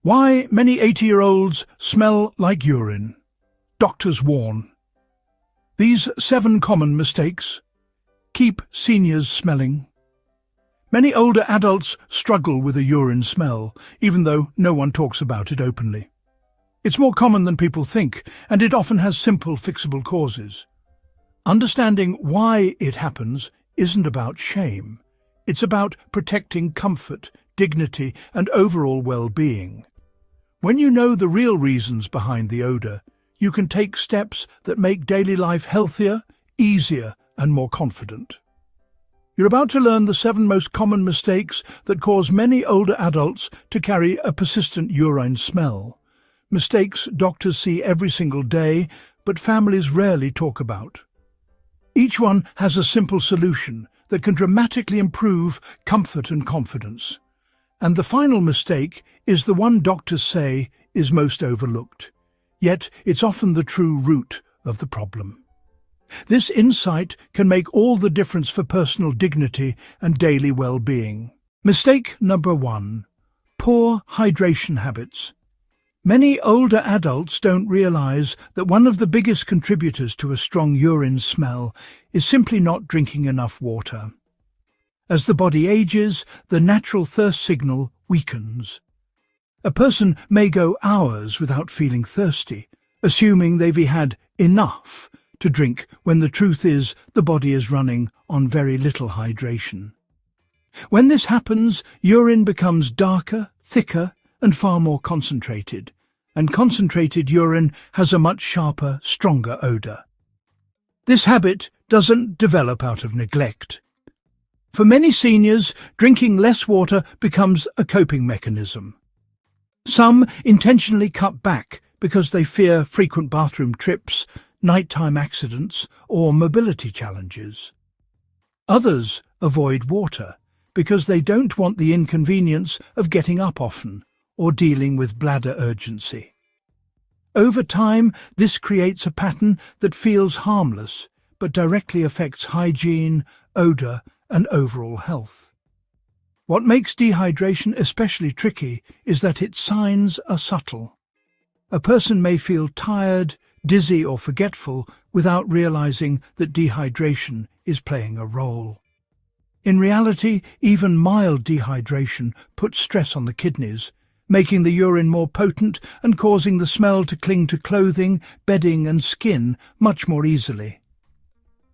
Why many 80-year-olds smell like urine. Doctors warn. These 7 common mistakes keep seniors smelling. Many older adults struggle with a urine smell, even though no one talks about it openly. It's more common than people think, and it often has simple, fixable causes. Understanding why it happens isn't about shame. It's about protecting comfort, dignity, and overall well-being. When you know the real reasons behind the odor, you can take steps that make daily life healthier, easier, and more confident. You're about to learn the 7 most common mistakes that cause many older adults to carry a persistent urine smell. Mistakes doctors see every single day, but families rarely talk about. Each one has a simple solution that can dramatically improve comfort and confidence. And the final mistake is the one doctors say is most overlooked. Yet it's often the true root of the problem. This insight can make all the difference for personal dignity and daily well-being. Mistake number 1. Poor hydration habits. Many older adults don't realize that one of the biggest contributors to a strong urine smell is simply not drinking enough water. As the body ages, the natural thirst signal weakens. A person may go hours without feeling thirsty, assuming they've had enough to drink, when the truth is the body is running on very little hydration. When this happens, urine becomes darker, thicker, and far more concentrated, and concentrated urine has a much sharper, stronger odor. This habit doesn't develop out of neglect. For many seniors, drinking less water becomes a coping mechanism. Some intentionally cut back because they fear frequent bathroom trips, nighttime accidents, or mobility challenges. Others avoid water because they don't want the inconvenience of getting up often or dealing with bladder urgency. Over time, this creates a pattern that feels harmless but directly affects hygiene, odor, and overall health. What makes dehydration especially tricky is that its signs are subtle. A person may feel tired, dizzy, or forgetful without realizing that dehydration is playing a role. In reality, even mild dehydration puts stress on the kidneys, making the urine more potent and causing the smell to cling to clothing, bedding, and skin much more easily.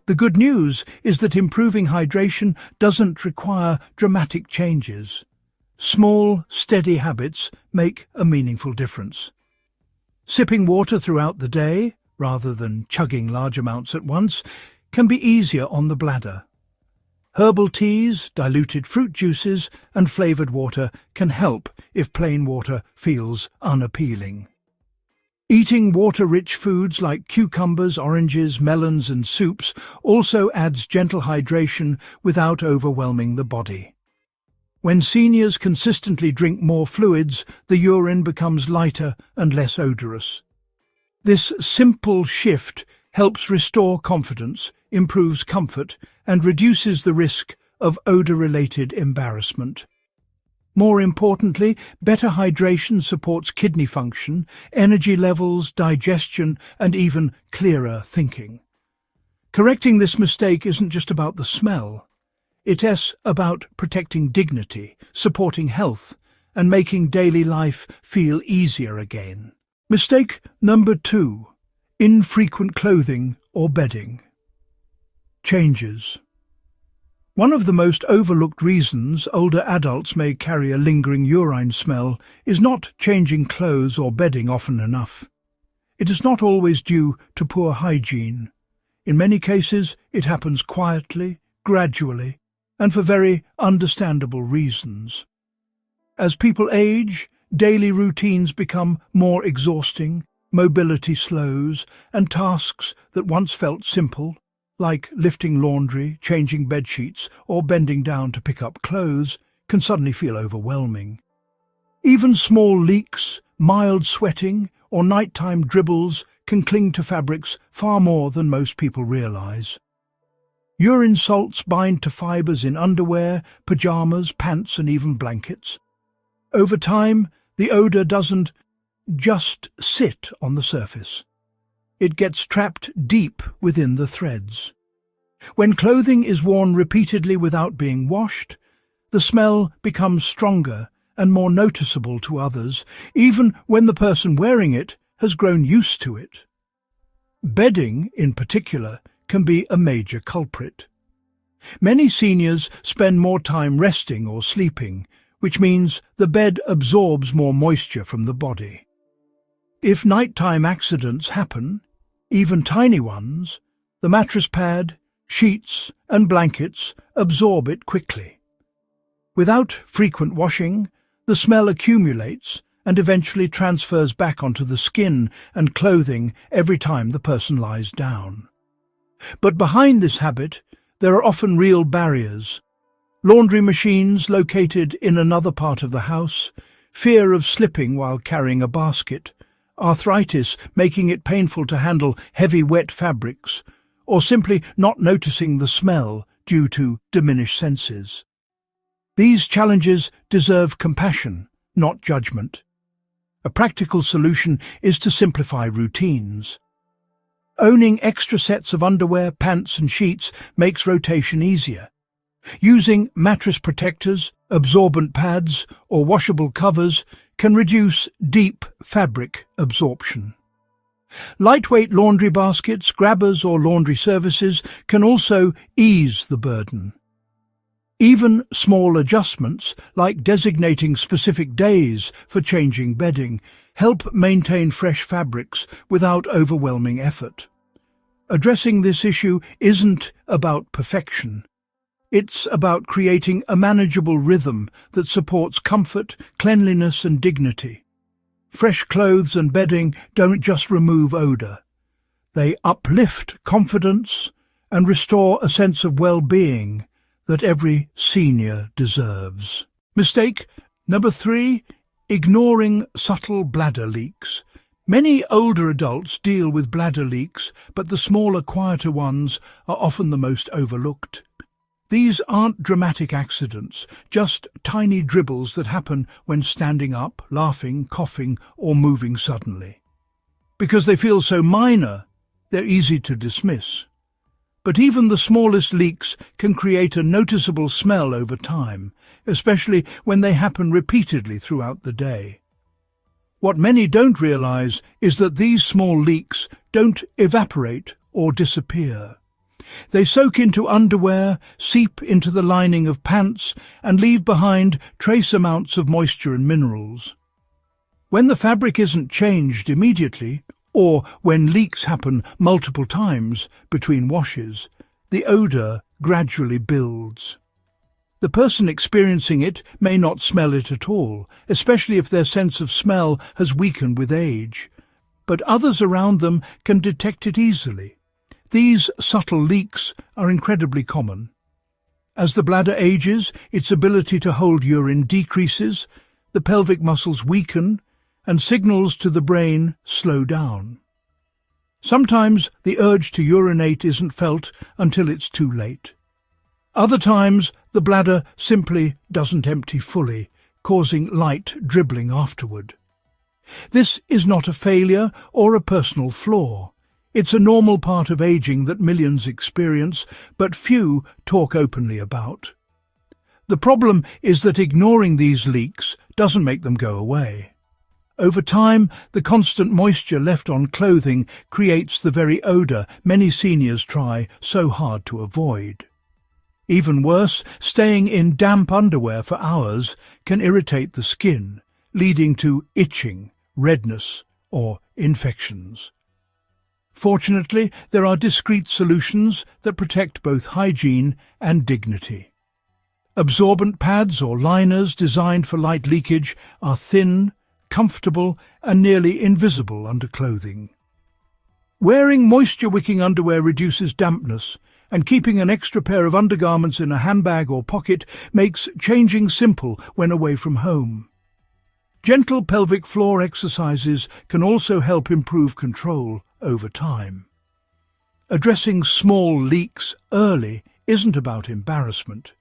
The good news is that improving hydration doesn't require dramatic changes. Small, steady habits make a meaningful difference. Sipping water throughout the day, rather than chugging large amounts at once, can be easier on the bladder. Herbal teas, diluted fruit juices, and flavored water can help if plain water feels unappealing. Eating water-rich foods like cucumbers, oranges, melons, and soups also adds gentle hydration without overwhelming the body. When seniors consistently drink more fluids, the urine becomes lighter and less odorous. This simple shift helps restore confidence, improves comfort, and reduces the risk of odor-related embarrassment. More importantly, better hydration supports kidney function, energy levels, digestion, and even clearer thinking. Correcting this mistake isn't just about the smell. It's about protecting dignity, supporting health, and making daily life feel easier again. Mistake number 2. Infrequent clothing or bedding. Changes. One of the most overlooked reasons older adults may carry a lingering urine smell is not changing clothes or bedding often enough. It is not always due to poor hygiene. In many cases, it happens quietly, gradually, and for very understandable reasons. As people age, daily routines become more exhausting, mobility slows, and tasks that once felt simple, like lifting laundry, changing bedsheets, or bending down to pick up clothes, can suddenly feel overwhelming. Even small leaks, mild sweating, or nighttime dribbles can cling to fabrics far more than most people realize. Urine salts bind to fibers in underwear, pajamas, pants, and even blankets. Over time, The odor doesn't just sit on the surface. It gets trapped deep within the threads. When clothing is worn repeatedly without being washed, the smell becomes stronger and more noticeable to others, even when the person wearing it has grown used to it. Bedding, in particular, can be a major culprit. Many seniors spend more time resting or sleeping, which means the bed absorbs more moisture from the body. If nighttime accidents happen, even tiny ones, the mattress pad, sheets and blankets absorb it quickly. Without frequent washing, the smell accumulates and eventually transfers back onto the skin and clothing every time the person lies down. But behind this habit, there are often real barriers. Laundry machines located in another part of the house, fear of slipping while carrying a basket, arthritis making it painful to handle heavy wet fabrics, or simply not noticing the smell due to diminished senses. These challenges deserve compassion, not judgment. A practical solution is to simplify routines. Owning extra sets of underwear, pants and sheets makes rotation easier. Using mattress protectors, absorbent pads or washable covers can reduce deep fabric absorption. Lightweight laundry baskets, grabbers or laundry services can also ease the burden. Even small adjustments, like designating specific days for changing bedding, help maintain fresh fabrics without overwhelming effort. Addressing this issue isn't about perfection. It's about creating a manageable rhythm that supports comfort, cleanliness and dignity. Fresh clothes and bedding don't just remove odor. They uplift confidence and restore a sense of well-being that every senior deserves. Mistake number 3, ignoring subtle bladder leaks. Many older adults deal with bladder leaks, but the smaller, quieter ones are often the most overlooked. These aren't dramatic accidents, just tiny dribbles that happen when standing up, laughing, coughing, or moving suddenly. Because they feel so minor, they're easy to dismiss. But even the smallest leaks can create a noticeable smell over time, especially when they happen repeatedly throughout the day. What many don't realize is that these small leaks don't evaporate or disappear. They soak into underwear, seep into the lining of pants, and leave behind trace amounts of moisture and minerals. When the fabric isn't changed immediately, or when leaks happen multiple times between washes, the odor gradually builds. The person experiencing it may not smell it at all, especially if their sense of smell has weakened with age, but others around them can detect it easily. These subtle leaks are incredibly common. As the bladder ages, its ability to hold urine decreases, the pelvic muscles weaken, and signals to the brain slow down. Sometimes the urge to urinate isn't felt until it's too late. Other times the bladder simply doesn't empty fully, causing light dribbling afterward. This is not a failure or a personal flaw. It's a normal part of aging that millions experience, but few talk openly about. The problem is that ignoring these leaks doesn't make them go away. Over time, the constant moisture left on clothing creates the very odor many seniors try so hard to avoid. Even worse, staying in damp underwear for hours can irritate the skin, leading to itching, redness, or infections. Fortunately, there are discreet solutions that protect both hygiene and dignity. Absorbent pads or liners designed for light leakage are thin, comfortable, and nearly invisible under clothing. Wearing moisture-wicking underwear reduces dampness, and keeping an extra pair of undergarments in a handbag or pocket makes changing simple when away from home. Gentle pelvic floor exercises can also help improve control over time. Addressing small leaks early isn't about embarrassment.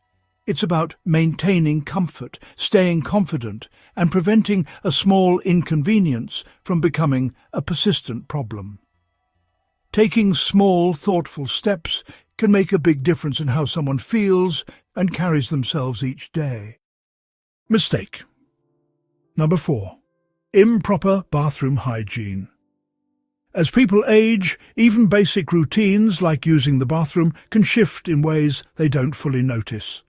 It's about maintaining comfort, staying confident, and preventing a small inconvenience from becoming a persistent problem. Taking small, thoughtful steps can make a big difference in how someone feels and carries themselves each day. Mistake. Number 4. Improper bathroom hygiene. As people age, even basic routines like using the bathroom can shift in ways they don't fully notice.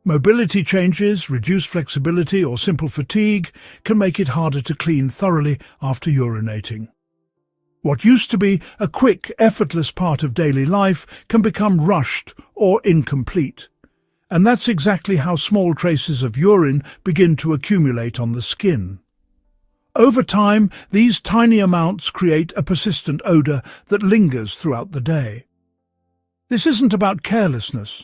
Mobility changes, reduced flexibility, or simple fatigue can make it harder to clean thoroughly after urinating. What used to be a quick, effortless part of daily life can become rushed or incomplete. And that's exactly how small traces of urine begin to accumulate on the skin. Over time, these tiny amounts create a persistent odor that lingers throughout the day. This isn't about carelessness.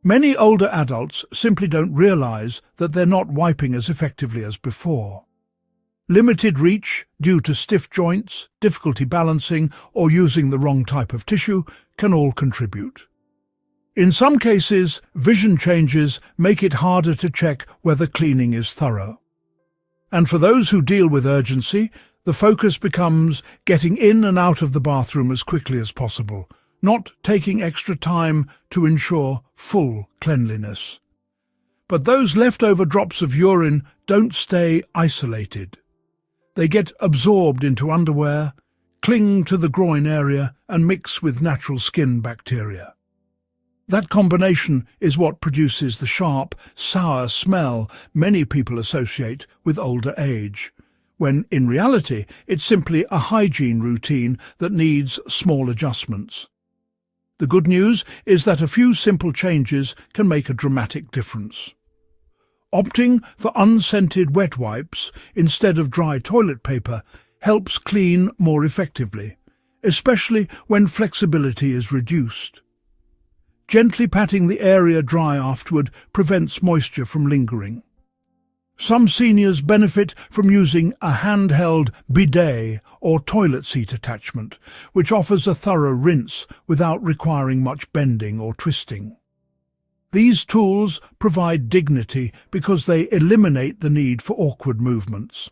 Many older adults simply don't realize that they're not wiping as effectively as before. Limited reach due to stiff joints, difficulty balancing, or using the wrong type of tissue can all contribute. In some cases, vision changes make it harder to check whether cleaning is thorough. And for those who deal with urgency, the focus becomes getting in and out of the bathroom as quickly as possible, not taking extra time to ensure full cleanliness. But those leftover drops of urine don't stay isolated. They get absorbed into underwear, cling to the groin area, and mix with natural skin bacteria. That combination is what produces the sharp, sour smell many people associate with older age, when in reality it's simply a hygiene routine that needs small adjustments. The good news is that a few simple changes can make a dramatic difference. Opting for unscented wet wipes instead of dry toilet paper helps clean more effectively, especially when flexibility is reduced. Gently patting the area dry afterward prevents moisture from lingering. Some seniors benefit from using a handheld bidet or toilet seat attachment, which offers a thorough rinse without requiring much bending or twisting. These tools provide dignity because they eliminate the need for awkward movements.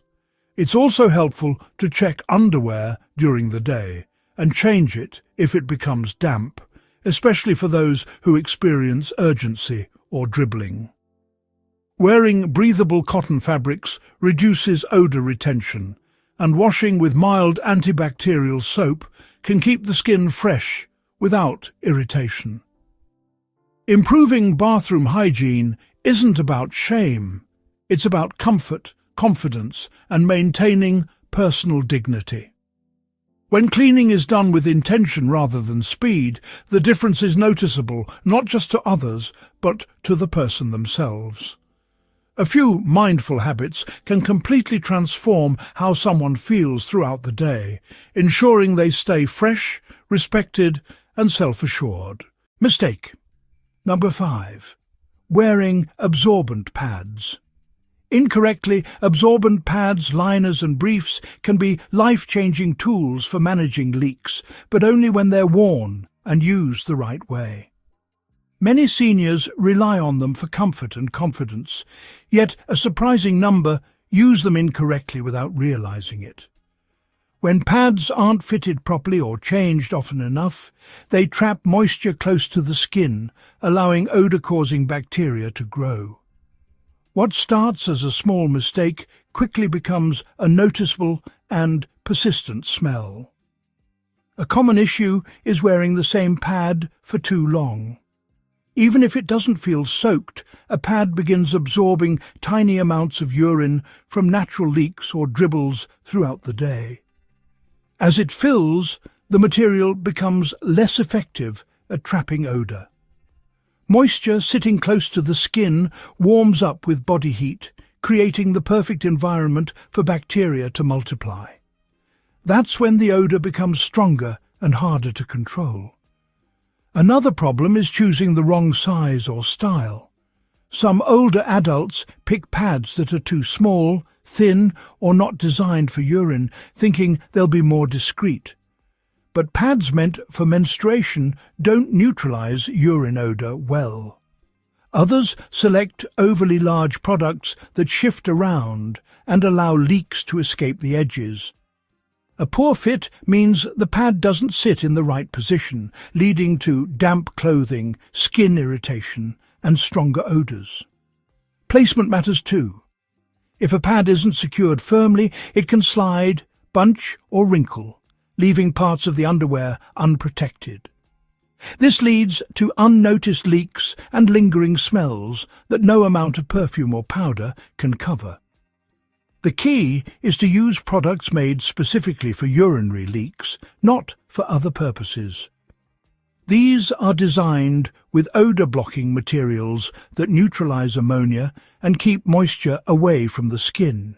It's also helpful to check underwear during the day and change it if it becomes damp, especially for those who experience urgency or dribbling. Wearing breathable cotton fabrics reduces odor retention, and washing with mild antibacterial soap can keep the skin fresh without irritation. Improving bathroom hygiene isn't about shame. It's about comfort, confidence, and maintaining personal dignity. When cleaning is done with intention rather than speed, the difference is noticeable not just to others, but to the person themselves. A few mindful habits can completely transform how someone feels throughout the day, ensuring they stay fresh, respected, and self-assured. Mistake. Number 5. Wearing absorbent pads. Incorrectly, absorbent pads, liners and briefs can be life-changing tools for managing leaks, but only when they're worn and used the right way. Many seniors rely on them for comfort and confidence, yet a surprising number use them incorrectly without realizing it. When pads aren't fitted properly or changed often enough, they trap moisture close to the skin, allowing odor-causing bacteria to grow. What starts as a small mistake quickly becomes a noticeable and persistent smell. A common issue is wearing the same pad for too long. Even if it doesn't feel soaked, a pad begins absorbing tiny amounts of urine from natural leaks or dribbles throughout the day. As it fills, the material becomes less effective at trapping odor. Moisture sitting close to the skin warms up with body heat, creating the perfect environment for bacteria to multiply. That's when the odor becomes stronger and harder to control. Another problem is choosing the wrong size or style. Some older adults pick pads that are too small, thin, or not designed for urine, thinking they'll be more discreet. But pads meant for menstruation don't neutralize urine odor well. Others select overly large products that shift around and allow leaks to escape the edges. A poor fit means the pad doesn't sit in the right position, leading to damp clothing, skin irritation, and stronger odours. Placement matters too. If a pad isn't secured firmly, it can slide, bunch, or wrinkle, leaving parts of the underwear unprotected. This leads to unnoticed leaks and lingering smells that no amount of perfume or powder can cover. The key is to use products made specifically for urinary leaks, not for other purposes. These are designed with odor-blocking materials that neutralize ammonia and keep moisture away from the skin.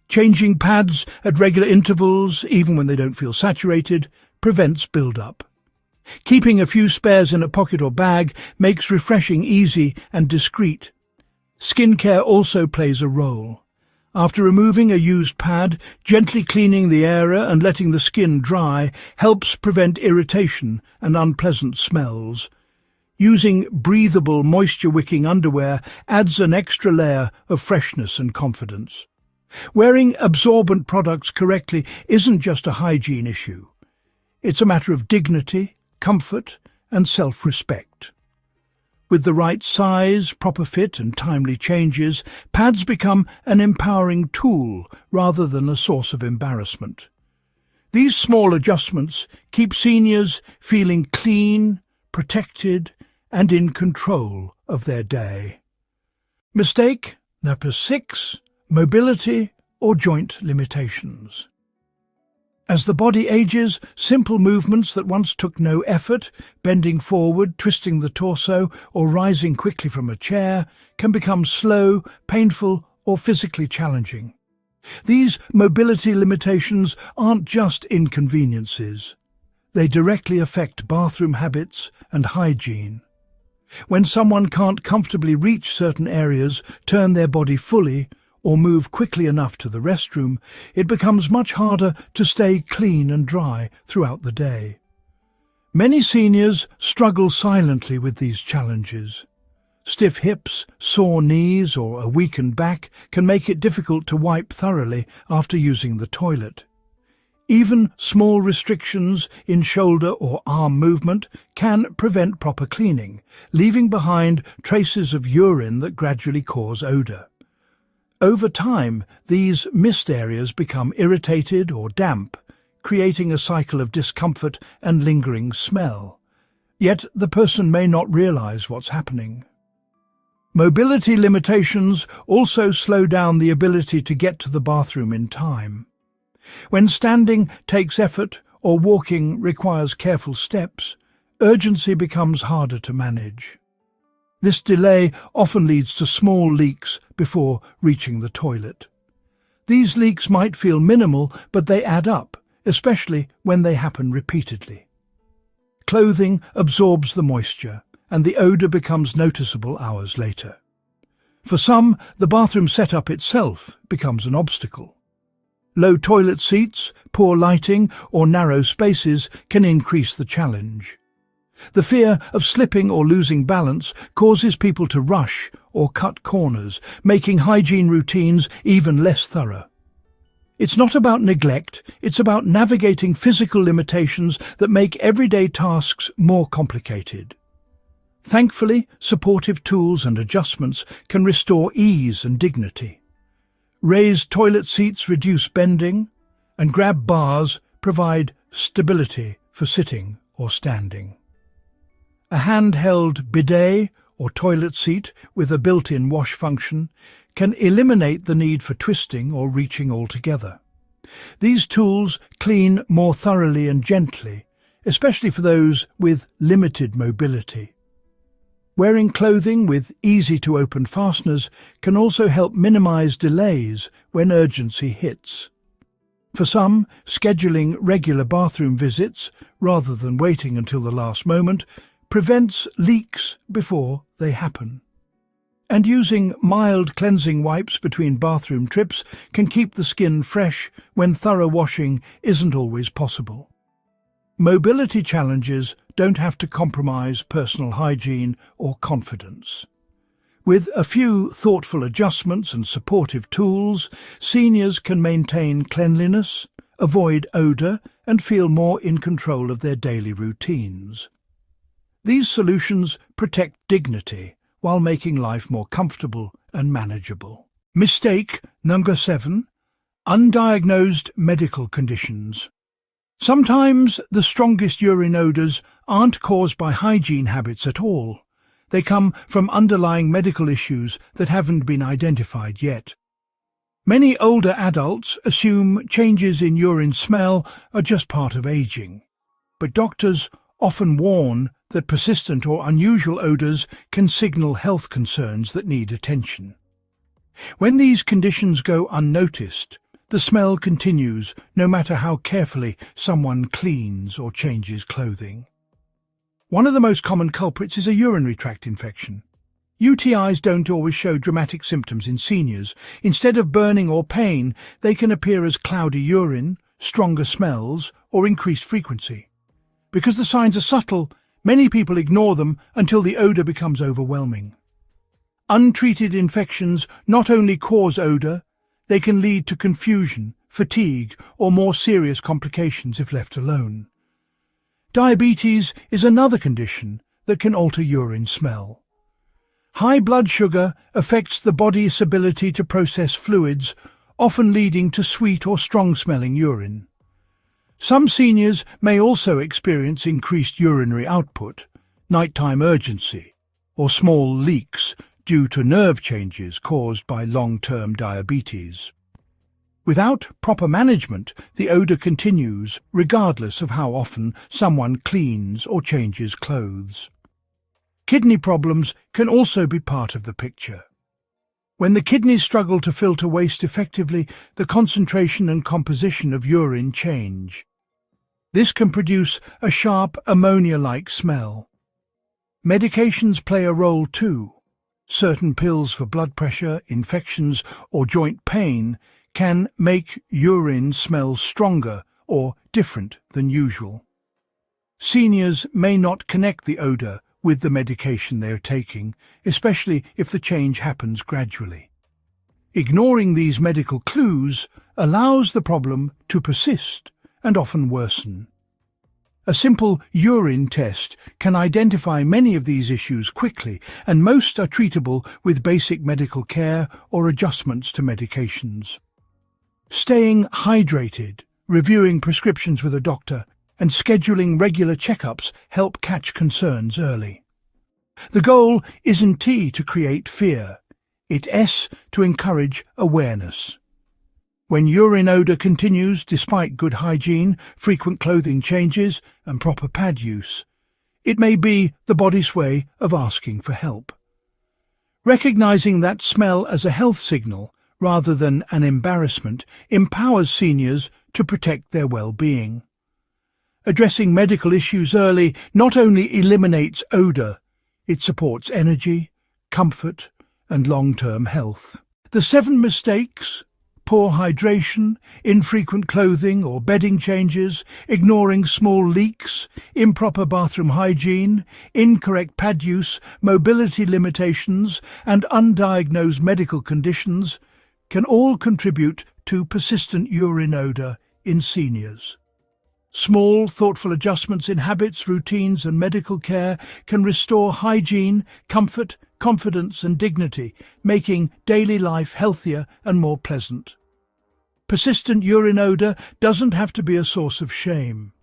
Changing pads at regular intervals, even when they don't feel saturated, prevents build-up. Keeping a few spares in a pocket or bag makes refreshing easy and discreet. Skincare also plays a role. After removing a used pad, gently cleaning the area and letting the skin dry helps prevent irritation and unpleasant smells. Using breathable, moisture-wicking underwear adds an extra layer of freshness and confidence. Wearing absorbent products correctly isn't just a hygiene issue. It's a matter of dignity, comfort, and self-respect. With the right size, proper fit, and timely changes, pads become an empowering tool rather than a source of embarrassment. These small adjustments keep seniors feeling clean, protected, and in control of their day. Mistake number 6: mobility or joint limitations. As the body ages, simple movements that once took no effort, bending forward, twisting the torso, or rising quickly from a chair, can become slow, painful, or physically challenging. These mobility limitations aren't just inconveniences. They directly affect bathroom habits and hygiene. When someone can't comfortably reach certain areas, turn their body fully, or move quickly enough to the restroom, it becomes much harder to stay clean and dry throughout the day. Many seniors struggle silently with these challenges. Stiff hips, sore knees, or a weakened back can make it difficult to wipe thoroughly after using the toilet. Even small restrictions in shoulder or arm movement can prevent proper cleaning, leaving behind traces of urine that gradually cause odour. Over time, these missed areas become irritated or damp, creating a cycle of discomfort and lingering smell. Yet the person may not realize what's happening. Mobility limitations also slow down the ability to get to the bathroom in time. When standing takes effort or walking requires careful steps, urgency becomes harder to manage. This delay often leads to small leaks before reaching the toilet. These leaks might feel minimal, but they add up, especially when they happen repeatedly. Clothing absorbs the moisture, and the odour becomes noticeable hours later. For some, the bathroom setup itself becomes an obstacle. Low toilet seats, poor lighting, or narrow spaces can increase the challenge. The fear of slipping or losing balance causes people to rush or cut corners, making hygiene routines even less thorough. It's not about neglect, it's about navigating physical limitations that make everyday tasks more complicated. Thankfully, supportive tools and adjustments can restore ease and dignity. Raised toilet seats reduce bending, and grab bars provide stability for sitting or standing. A handheld bidet or toilet seat with a built-in wash function can eliminate the need for twisting or reaching altogether. These tools clean more thoroughly and gently, especially for those with limited mobility. Wearing clothing with easy-to-open fasteners can also help minimize delays when urgency hits. For some, scheduling regular bathroom visits, rather than waiting until the last moment, prevents leaks before they happen. And using mild cleansing wipes between bathroom trips can keep the skin fresh when thorough washing isn't always possible. Mobility challenges don't have to compromise personal hygiene or confidence. With a few thoughtful adjustments and supportive tools, seniors can maintain cleanliness, avoid odor, and feel more in control of their daily routines. These solutions protect dignity while making life more comfortable and manageable. Mistake number 7. Undiagnosed medical conditions. Sometimes the strongest urine odors aren't caused by hygiene habits at all. They come from underlying medical issues that haven't been identified yet. Many older adults assume changes in urine smell are just part of aging, but doctors often warn that persistent or unusual odors can signal health concerns that need attention. When these conditions go unnoticed, the smell continues no matter how carefully someone cleans or changes clothing. One of the most common culprits is a urinary tract infection. UTIs don't always show dramatic symptoms in seniors. Instead of burning or pain, they can appear as cloudy urine, stronger smells, or increased frequency. Because the signs are subtle, many people ignore them until the odor becomes overwhelming. Untreated infections not only cause odor, they can lead to confusion, fatigue, or more serious complications if left alone. Diabetes is another condition that can alter urine smell. High blood sugar affects the body's ability to process fluids, often leading to sweet or strong-smelling urine. Some seniors may also experience increased urinary output, nighttime urgency, or small leaks due to nerve changes caused by long-term diabetes. Without proper management, the odor continues regardless of how often someone cleans or changes clothes. Kidney problems can also be part of the picture. When the kidneys struggle to filter waste effectively, the concentration and composition of urine change. This can produce a sharp ammonia-like smell. Medications play a role too. Certain pills for blood pressure, infections, or joint pain can make urine smell stronger or different than usual. Seniors may not connect the odor with the medication they are taking, especially if the change happens gradually. Ignoring these medical clues allows the problem to persist and often worsen. A simple urine test can identify many of these issues quickly, and most are treatable with basic medical care or adjustments to medications. Staying hydrated, reviewing prescriptions with a doctor, and scheduling regular checkups help catch concerns early. The goal isn't T to create fear, it's S to encourage awareness. When urine odor continues despite good hygiene, frequent clothing changes, and proper pad use, it may be the body's way of asking for help. Recognizing that smell as a health signal rather than an embarrassment empowers seniors to protect their well-being. Addressing medical issues early not only eliminates odor, it supports energy, comfort, and long-term health. The 7 mistakes: poor hydration, infrequent clothing or bedding changes, ignoring small leaks, improper bathroom hygiene, incorrect pad use, mobility limitations, and undiagnosed medical conditions can all contribute to persistent urine odor in seniors. Small, thoughtful adjustments in habits, routines, and medical care can restore hygiene, comfort, confidence, and dignity, making daily life healthier and more pleasant. Persistent urine odor doesn't have to be a source of shame.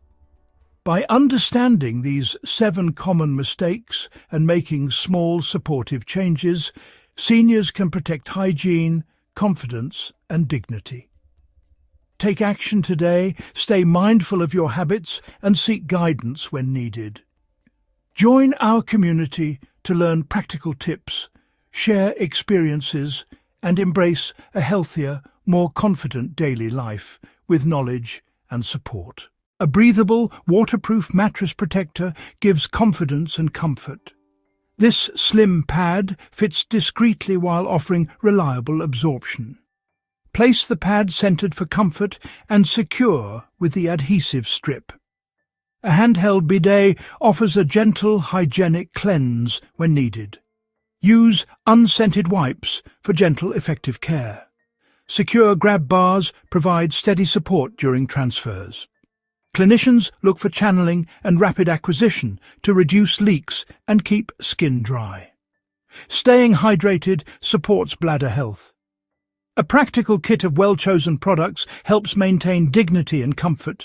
By understanding these 7 common mistakes and making small, supportive changes, seniors can protect hygiene, confidence, and dignity. Take action today, stay mindful of your habits, and seek guidance when needed. Join our community to learn practical tips, share experiences, and embrace a healthier, more confident daily life with knowledge and support. A breathable, waterproof mattress protector gives confidence and comfort. This slim pad fits discreetly while offering reliable absorption. Place the pad centered for comfort and secure with the adhesive strip. A handheld bidet offers a gentle, hygienic cleanse when needed. Use unscented wipes for gentle, effective care. Secure grab bars provide steady support during transfers. Clinicians look for channeling and rapid acquisition to reduce leaks and keep skin dry. Staying hydrated supports bladder health. A practical kit of well-chosen products helps maintain dignity and comfort,